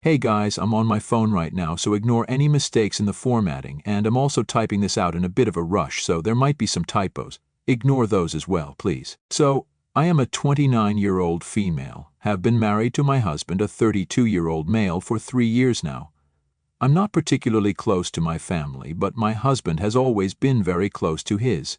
Hey guys, I'm on my phone right now, so ignore any mistakes in the formatting, and I'm also typing this out in a bit of a rush, so there might be some typos. Ignore those as well, please. So, I am a 29-year-old female, have been married to my husband, a 32-year-old male, for 3 years now. I'm not particularly close to my family, but my husband has always been very close to his.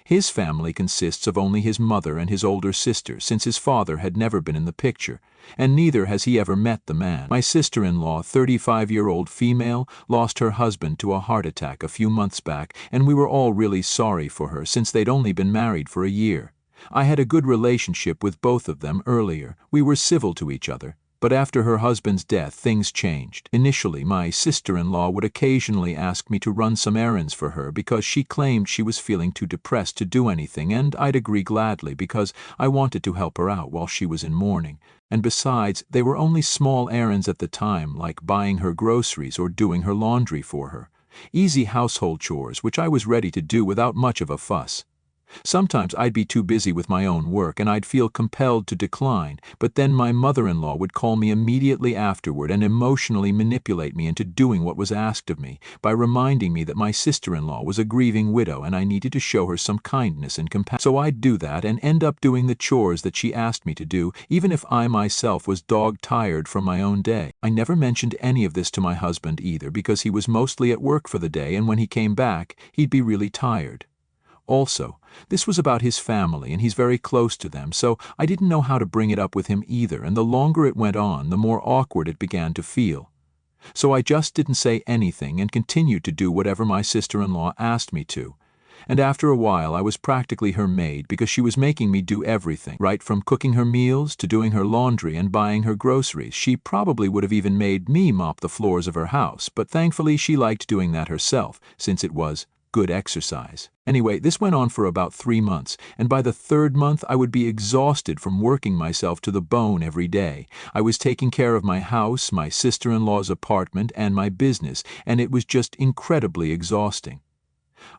His family consists of only his mother and his older sister, since his father had never been in the picture, and neither has he ever met the man. My sister-in-law, 35-year-old female, lost her husband to a heart attack a few months back, and we were all really sorry for her since they'd only been married for a year. I had a good relationship with both of them earlier. We were civil to each other. But after her husband's death, things changed. Initially, my sister-in-law would occasionally ask me to run some errands for her because she claimed she was feeling too depressed to do anything, and I'd agree gladly because I wanted to help her out while she was in mourning. And besides, they were only small errands at the time, like buying her groceries or doing her laundry for her. Easy household chores, which I was ready to do without much of a fuss. Sometimes I'd be too busy with my own work and I'd feel compelled to decline, but then my mother-in-law would call me immediately afterward and emotionally manipulate me into doing what was asked of me by reminding me that my sister-in-law was a grieving widow and I needed to show her some kindness and compassion. So I'd do that and end up doing the chores that she asked me to do, even if I myself was dog-tired from my own day. I never mentioned any of this to my husband either because he was mostly at work for the day, and when he came back, he'd be really tired. Also, this was about his family and he's very close to them, so I didn't know how to bring it up with him either, and the longer it went on, the more awkward it began to feel. So I just didn't say anything and continued to do whatever my sister-in-law asked me to. And after a while I was practically her maid because she was making me do everything, right from cooking her meals to doing her laundry and buying her groceries. She probably would have even made me mop the floors of her house, but thankfully she liked doing that herself, since it was good exercise. Anyway, this went on for about 3 months, and by the 3rd month I would be exhausted from working myself to the bone every day. I was taking care of my house, my sister-in-law's apartment, and my business, and it was just incredibly exhausting.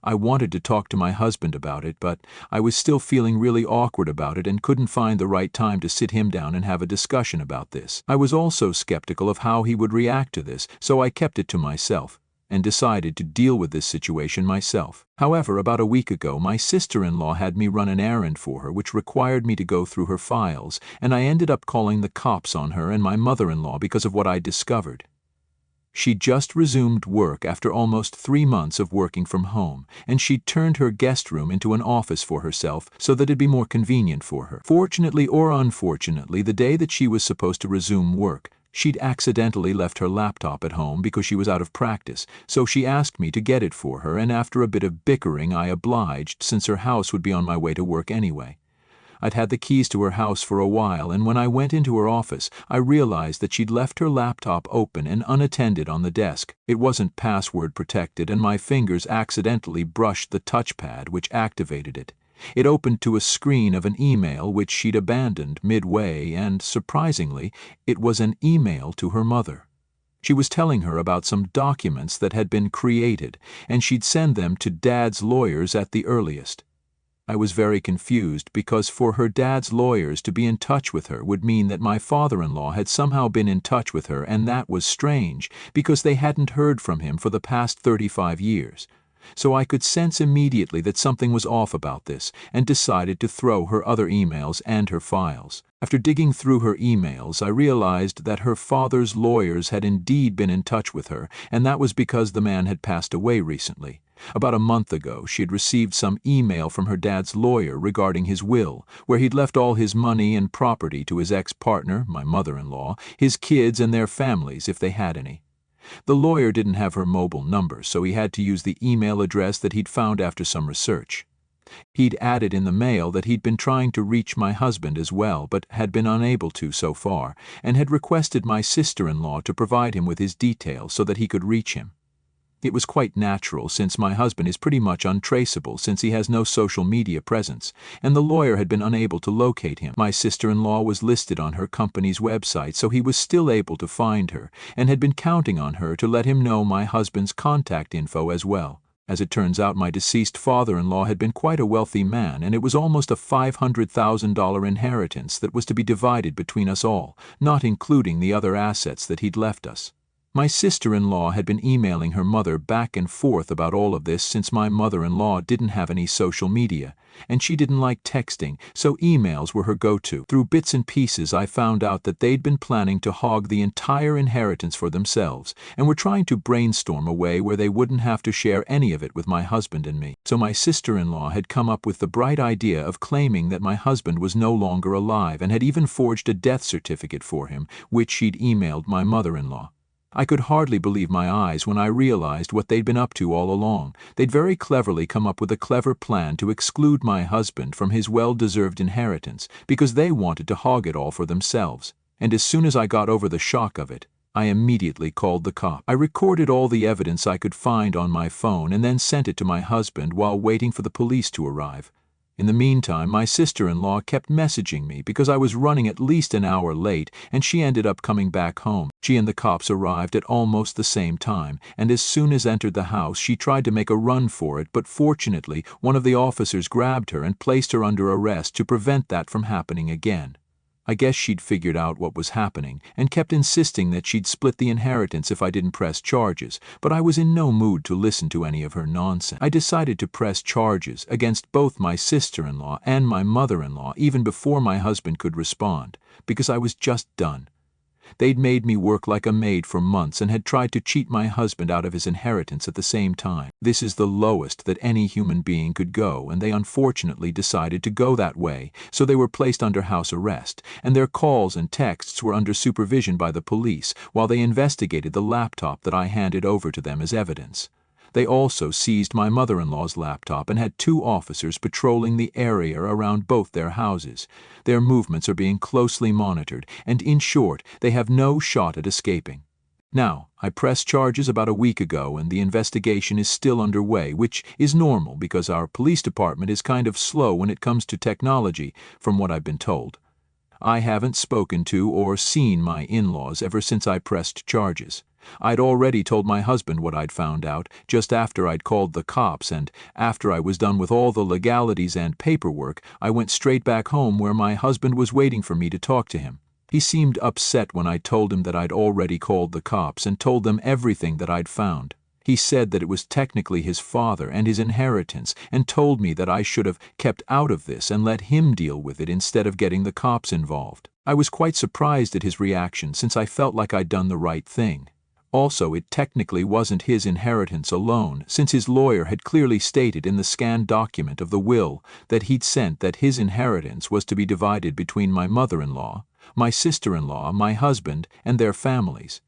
I wanted to talk to my husband about it, but I was still feeling really awkward about it and couldn't find the right time to sit him down and have a discussion about this. I was also skeptical of how he would react to this, so I kept it to myself and decided to deal with this situation myself. However, about a week ago, my sister-in-law had me run an errand for her which required me to go through her files, and I ended up calling the cops on her and my mother-in-law because of what I discovered. She'd just resumed work after almost 3 months of working from home, and she'd turned her guest room into an office for herself so that it'd be more convenient for her. Fortunately or unfortunately, the day that she was supposed to resume work, she'd accidentally left her laptop at home because she was out of practice, so she asked me to get it for her, and after a bit of bickering I obliged since her house would be on my way to work anyway. I'd had the keys to her house for a while, and when I went into her office, I realized that she'd left her laptop open and unattended on the desk. It wasn't password protected, and my fingers accidentally brushed the touchpad which activated it. It opened to a screen of an email which she'd abandoned midway, and, surprisingly, it was an email to her mother. She was telling her about some documents that had been created, and she'd send them to Dad's lawyers at the earliest. I was very confused because for her dad's lawyers to be in touch with her would mean that my father-in-law had somehow been in touch with her, and that was strange because they hadn't heard from him for the past 35 years. So I could sense immediately that something was off about this and decided to throw her other emails and her files. After digging through her emails, I realized that her father's lawyers had indeed been in touch with her, and that was because the man had passed away recently. About a month ago, she had received some email from her dad's lawyer regarding his will, where he'd left all his money and property to his ex-partner, my mother-in-law, his kids and their families if they had any. The lawyer didn't have her mobile number, so he had to use the email address that he'd found after some research. He'd added in the mail that he'd been trying to reach my husband as well, but had been unable to so far, and had requested my sister-in-law to provide him with his details so that he could reach him. It was quite natural since my husband is pretty much untraceable since he has no social media presence, and the lawyer had been unable to locate him. My sister-in-law was listed on her company's website, so he was still able to find her, and had been counting on her to let him know my husband's contact info as well. As it turns out, my deceased father-in-law had been quite a wealthy man, and it was almost a $500,000 inheritance that was to be divided between us all, not including the other assets that he'd left us. My sister-in-law had been emailing her mother back and forth about all of this since my mother-in-law didn't have any social media, and she didn't like texting, so emails were her go-to. Through bits and pieces, I found out that they'd been planning to hog the entire inheritance for themselves, and were trying to brainstorm a way where they wouldn't have to share any of it with my husband and me. So my sister-in-law had come up with the bright idea of claiming that my husband was no longer alive and had even forged a death certificate for him, which she'd emailed my mother-in-law. I could hardly believe my eyes when I realized what they'd been up to all along. They'd very cleverly come up with a clever plan to exclude my husband from his well-deserved inheritance because they wanted to hog it all for themselves. And as soon as I got over the shock of it, I immediately called the cop. I recorded all the evidence I could find on my phone and then sent it to my husband while waiting for the police to arrive. In the meantime, my sister-in-law kept messaging me because I was running at least an hour late, and she ended up coming back home. She and the cops arrived at almost the same time, and as soon as entered the house, she tried to make a run for it, but fortunately, one of the officers grabbed her and placed her under arrest to prevent that from happening again. I guess she'd figured out what was happening and kept insisting that she'd split the inheritance if I didn't press charges, but I was in no mood to listen to any of her nonsense. I decided to press charges against both my sister-in-law and my mother-in-law even before my husband could respond, because I was just done. They'd made me work like a maid for months and had tried to cheat my husband out of his inheritance at the same time. This is the lowest that any human being could go, and they unfortunately decided to go that way, so they were placed under house arrest, and their calls and texts were under supervision by the police while they investigated the laptop that I handed over to them as evidence. They also seized my mother-in-law's laptop and had 2 officers patrolling the area around both their houses. Their movements are being closely monitored, and in short, they have no shot at escaping. Now, I pressed charges about a week ago, and the investigation is still underway, which is normal because our police department is kind of slow when it comes to technology, from what I've been told. I haven't spoken to or seen my in-laws ever since I pressed charges. I'd already told my husband what I'd found out just after I'd called the cops, and after I was done with all the legalities and paperwork, I went straight back home where my husband was waiting for me to talk to him. He seemed upset when I told him that I'd already called the cops and told them everything that I'd found. He said that it was technically his father and his inheritance, and told me that I should have kept out of this and let him deal with it instead of getting the cops involved. I was quite surprised at his reaction since I felt like I'd done the right thing. Also, it technically wasn't his inheritance alone, since his lawyer had clearly stated in the scanned document of the will that he'd sent that his inheritance was to be divided between my mother-in-law, my sister-in-law, my husband, and their families.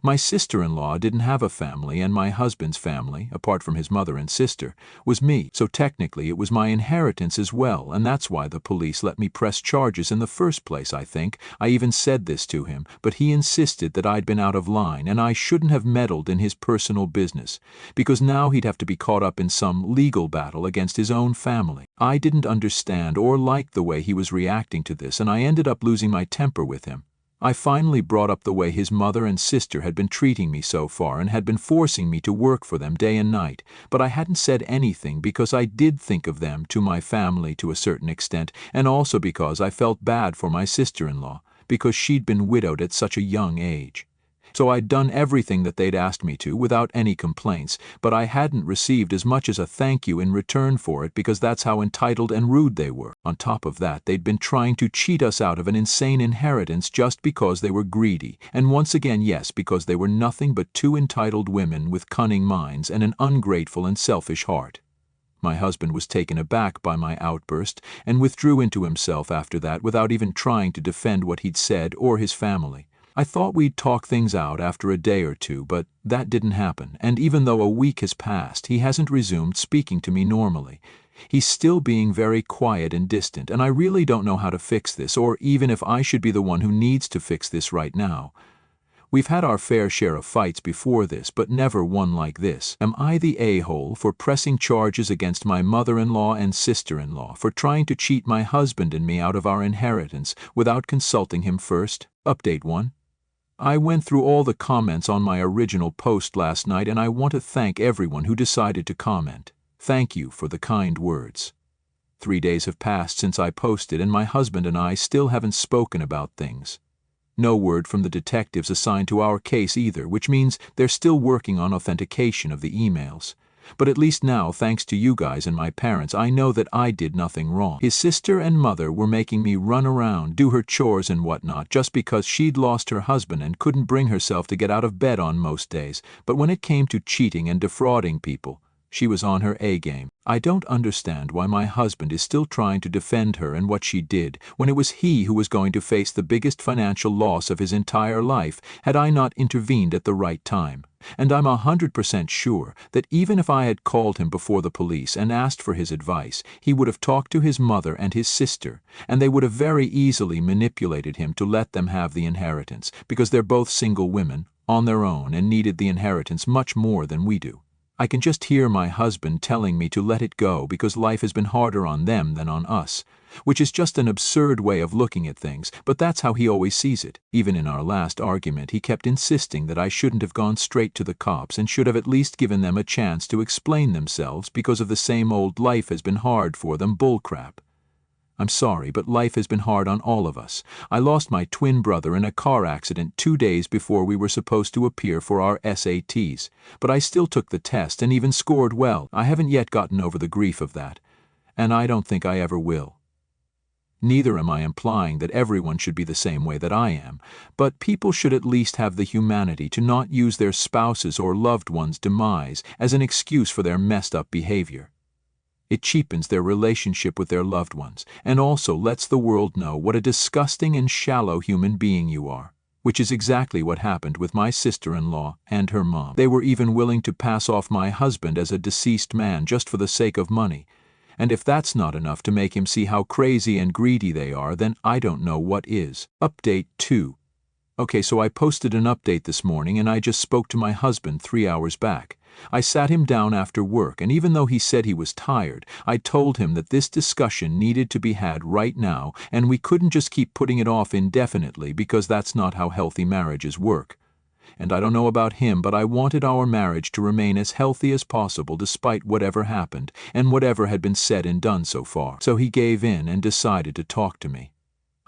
My sister-in-law didn't have a family, and my husband's family, apart from his mother and sister, was me, so technically it was my inheritance as well, and that's why the police let me press charges in the first place, I think. I even said this to him, but he insisted that I'd been out of line and I shouldn't have meddled in his personal business, because now he'd have to be caught up in some legal battle against his own family. I didn't understand or like the way he was reacting to this, and I ended up losing my temper with him. I finally brought up the way his mother and sister had been treating me so far and had been forcing me to work for them day and night, but I hadn't said anything because I did think of them to my family to a certain extent, and also because I felt bad for my sister-in-law, because she'd been widowed at such a young age. So I'd done everything that they'd asked me to without any complaints, but I hadn't received as much as a thank you in return for it because that's how entitled and rude they were. On top of that, they'd been trying to cheat us out of an insane inheritance just because they were greedy, and once again, yes, because they were nothing but 2 entitled women with cunning minds and an ungrateful and selfish heart. My husband was taken aback by my outburst and withdrew into himself after that without even trying to defend what he'd said or his family. I thought we'd talk things out after a day or 2, but that didn't happen, and even though a week has passed, he hasn't resumed speaking to me normally. He's still being very quiet and distant, and I really don't know how to fix this, or even if I should be the one who needs to fix this right now. We've had our fair share of fights before this, but never one like this. Am I the a-hole for pressing charges against my mother-in-law and sister-in-law for trying to cheat my husband and me out of our inheritance without consulting him first? Update 1. I went through all the comments on my original post last night, and I want to thank everyone who decided to comment. Thank you for the kind words. 3 days have passed since I posted, and my husband and I still haven't spoken about things. No word from the detectives assigned to our case either, which means they're still working on authentication of the emails. But at least now, thanks to you guys and my parents, I know that I did nothing wrong. His sister and mother were making me run around, do her chores and whatnot, just because she'd lost her husband and couldn't bring herself to get out of bed on most days. But when it came to cheating and defrauding people, she was on her A-game. I don't understand why my husband is still trying to defend her and what she did, when it was he who was going to face the biggest financial loss of his entire life had I not intervened at the right time. And I'm 100% sure that even if I had called him before the police and asked for his advice, he would have talked to his mother and his sister, and they would have very easily manipulated him to let them have the inheritance, because they're both single women, on their own, and needed the inheritance much more than we do. I can just hear my husband telling me to let it go because life has been harder on them than on us, which is just an absurd way of looking at things, but that's how he always sees it. Even in our last argument, he kept insisting that I shouldn't have gone straight to the cops and should have at least given them a chance to explain themselves because of the same old life has been hard for them bullcrap. I'm sorry, but life has been hard on all of us. I lost my twin brother in a car accident 2 days before we were supposed to appear for our SATs, but I still took the test and even scored well. I haven't yet gotten over the grief of that, and I don't think I ever will. Neither am I implying that everyone should be the same way that I am, but people should at least have the humanity to not use their spouses' or loved ones' demise as an excuse for their messed up behavior. It cheapens their relationship with their loved ones, and also lets the world know what a disgusting and shallow human being you are, which is exactly what happened with my sister-in-law and her mom. They were even willing to pass off my husband as a deceased man just for the sake of money, and if that's not enough to make him see how crazy and greedy they are, then I don't know what is. Update 2. Okay, so I posted an update this morning, and I just spoke to my husband 3 hours back. I sat him down after work, and even though he said he was tired, I told him that this discussion needed to be had right now, and we couldn't just keep putting it off indefinitely because that's not how healthy marriages work. And I don't know about him, but I wanted our marriage to remain as healthy as possible despite whatever happened and whatever had been said and done so far. So he gave in and decided to talk to me.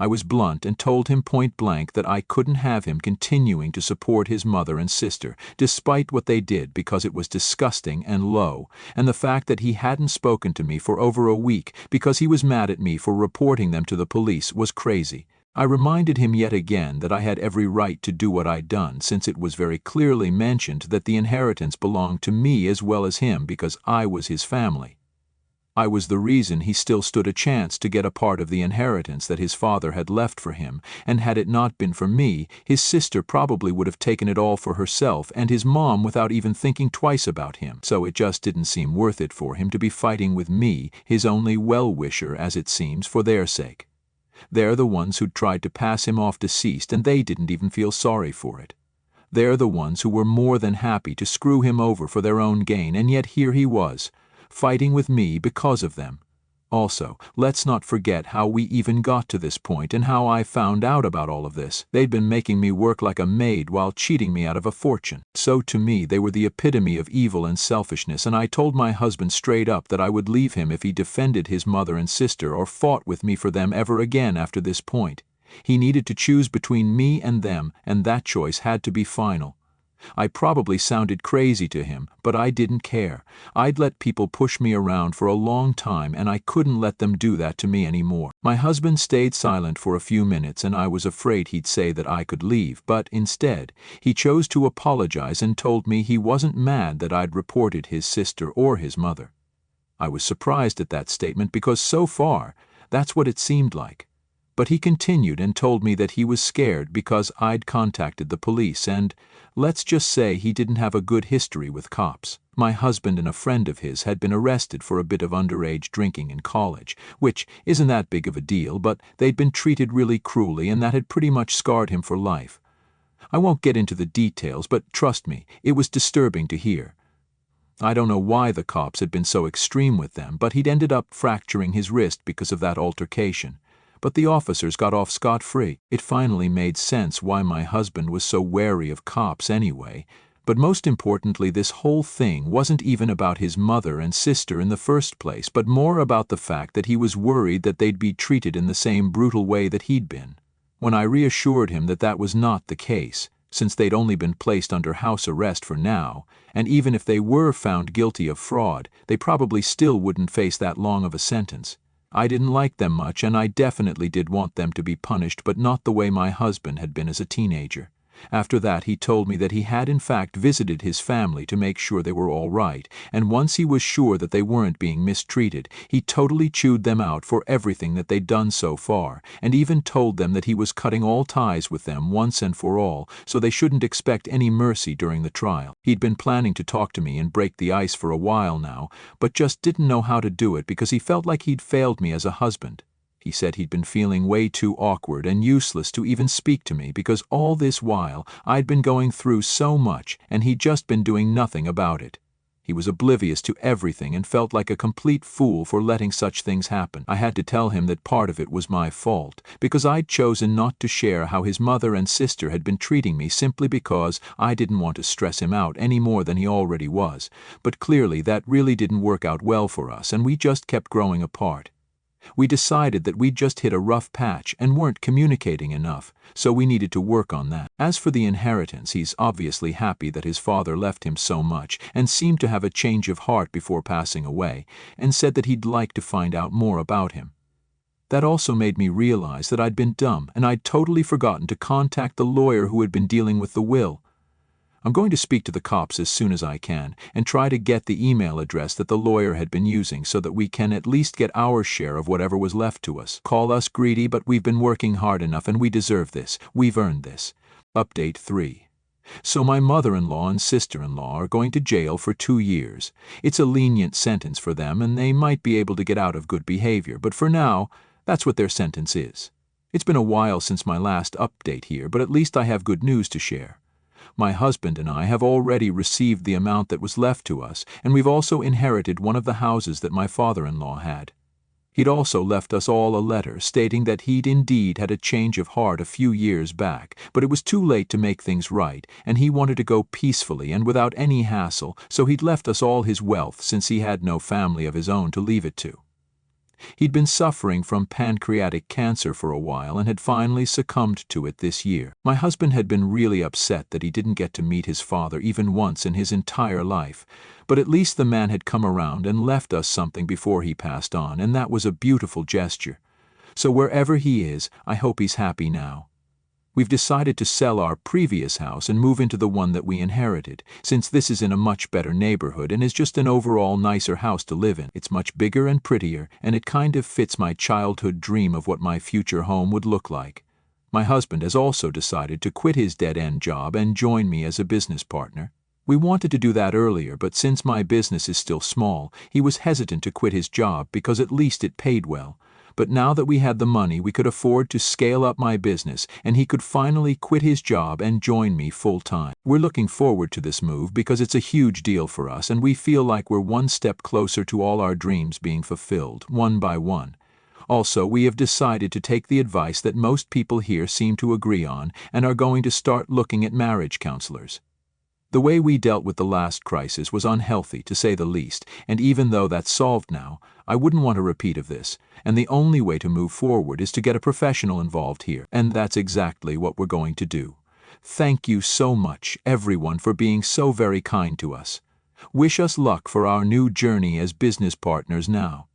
I was blunt and told him point blank that I couldn't have him continuing to support his mother and sister, despite what they did, because it was disgusting and low, and the fact that he hadn't spoken to me for over a week because he was mad at me for reporting them to the police was crazy. I reminded him yet again that I had every right to do what I'd done, since it was very clearly mentioned that the inheritance belonged to me as well as him because I was his family. I was the reason he still stood a chance to get a part of the inheritance that his father had left for him, and had it not been for me, his sister probably would have taken it all for herself and his mom without even thinking twice about him. So it just didn't seem worth it for him to be fighting with me, his only well-wisher as it seems, for their sake. They're the ones who'd tried to pass him off deceased, and they didn't even feel sorry for it. They're the ones who were more than happy to screw him over for their own gain, and yet here he was, fighting with me because of them. Also, let's not forget how we even got to this point and how I found out about all of this. They'd been making me work like a maid while cheating me out of a fortune. So to me, they were the epitome of evil and selfishness, and I told my husband straight up that I would leave him if he defended his mother and sister or fought with me for them ever again after this point. He needed to choose between me and them, and that choice had to be final. I probably sounded crazy to him, but I didn't care. I'd let people push me around for a long time, and I couldn't let them do that to me anymore. My husband stayed silent for a few minutes, and I was afraid he'd say that I could leave, but instead, he chose to apologize and told me he wasn't mad that I'd reported his sister or his mother. I was surprised at that statement because so far, that's what it seemed like. But he continued and told me that he was scared because I'd contacted the police, and let's just say he didn't have a good history with cops. My husband and a friend of his had been arrested for a bit of underage drinking in college, which isn't that big of a deal, but they'd been treated really cruelly, and that had pretty much scarred him for life. I won't get into the details, but trust me, it was disturbing to hear. I don't know why the cops had been so extreme with them, but he'd ended up fracturing his wrist because of that altercation. but the officers got off scot-free. It finally made sense why my husband was so wary of cops anyway. But most importantly, this whole thing wasn't even about his mother and sister in the first place, but more about the fact that he was worried that they'd be treated in the same brutal way that he'd been. When I reassured him that that was not the case, since they'd only been placed under house arrest for now, and even if they were found guilty of fraud, they probably still wouldn't face that long of a sentence. I didn't like them much, and I definitely did want them to be punished, but not the way my husband had been as a teenager. After that, he told me that he had in fact visited his family to make sure they were all right, and once he was sure that they weren't being mistreated, he totally chewed them out for everything that they'd done so far, and even told them that he was cutting all ties with them once and for all, so they shouldn't expect any mercy during the trial. He'd been planning to talk to me and break the ice for a while now, but just didn't know how to do it because he felt like he'd failed me as a husband. He said he'd been feeling way too awkward and useless to even speak to me because all this while I'd been going through so much and he'd just been doing nothing about it. He was oblivious to everything and felt like a complete fool for letting such things happen. I had to tell him that part of it was my fault, because I'd chosen not to share how his mother and sister had been treating me simply because I didn't want to stress him out any more than he already was. But clearly that really didn't work out well for us, and we just kept growing apart. We decided that we'd just hit a rough patch and weren't communicating enough, so we needed to work on that. As for the inheritance, he's obviously happy that his father left him so much and seemed to have a change of heart before passing away, and said that he'd like to find out more about him. That also made me realize that I'd been dumb and I'd totally forgotten to contact the lawyer who had been dealing with the will. I'm going to speak to the cops as soon as I can and try to get the email address that the lawyer had been using so that we can at least get our share of whatever was left to us. Call us greedy, but we've been working hard enough and we deserve this. We've earned this. Update 3. So my mother-in-law and sister-in-law are going to jail for 2 years. It's a lenient sentence for them and they might be able to get out of good behavior, but for now, that's what their sentence is. It's been a while since my last update here, but at least I have good news to share. My husband and I have already received the amount that was left to us, and we've also inherited one of the houses that my father-in-law had. He'd also left us all a letter stating that he'd indeed had a change of heart a few years back, but it was too late to make things right, and he wanted to go peacefully and without any hassle, so he'd left us all his wealth since he had no family of his own to leave it to. He'd been suffering from pancreatic cancer for a while and had finally succumbed to it this year. My husband had been really upset that he didn't get to meet his father even once in his entire life, but at least the man had come around and left us something before he passed on, and that was a beautiful gesture. So wherever he is, I hope he's happy now. We've decided to sell our previous house and move into the one that we inherited, since this is in a much better neighborhood and is just an overall nicer house to live in. It's much bigger and prettier, and it kind of fits my childhood dream of what my future home would look like. My husband has also decided to quit his dead-end job and join me as a business partner. We wanted to do that earlier, but since my business is still small, he was hesitant to quit his job because at least it paid well. But now that we had the money, we could afford to scale up my business, and he could finally quit his job and join me full-time. We're looking forward to this move because it's a huge deal for us, and we feel like we're one step closer to all our dreams being fulfilled, one by one. Also, we have decided to take the advice that most people here seem to agree on and are going to start looking at marriage counselors. The way we dealt with the last crisis was unhealthy, to say the least, and even though that's solved now, I wouldn't want a repeat of this, and the only way to move forward is to get a professional involved here, and that's exactly what we're going to do. Thank you so much, everyone, for being so very kind to us. Wish us luck for our new journey as business partners now.